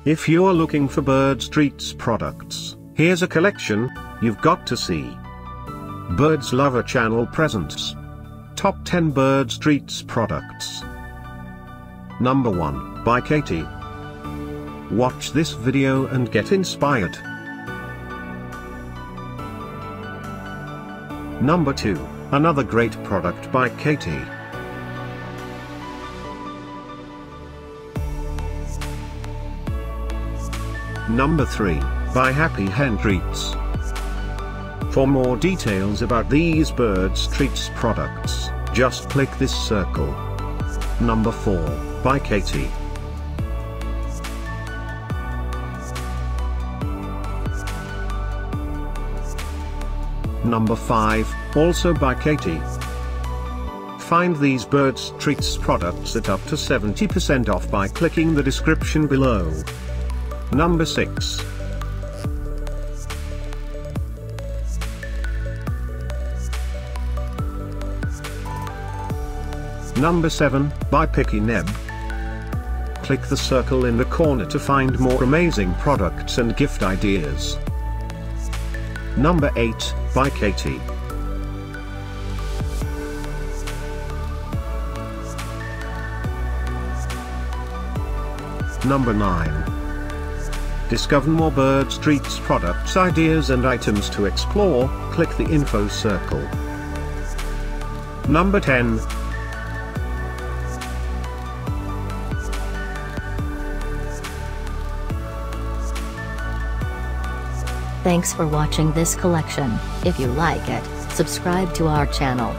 If you're looking for birds treats products, here's a collection you've got to see. Birds Lover Channel presents Top 10 Birds Treats Products. Number 1, by Kaytee. Watch this video and get inspired. Number 2, another great product by Kaytee. Number 3, by Happy Hen Treats. For more details about these birds treats products, just click this circle. Number 4, by Kaytee. Number 5, also by Kaytee. Find these birds treats products at up to 70% off by clicking the description below. Number 6. Number 7, by Picky Neb. Click the circle in the corner to find more amazing products and gift ideas. Number 8, by Kaytee. Number 9. Discover more birds treats products ideas and items to explore, click the info circle. Number 10. Thanks for watching this collection. If you like it, subscribe to our channel.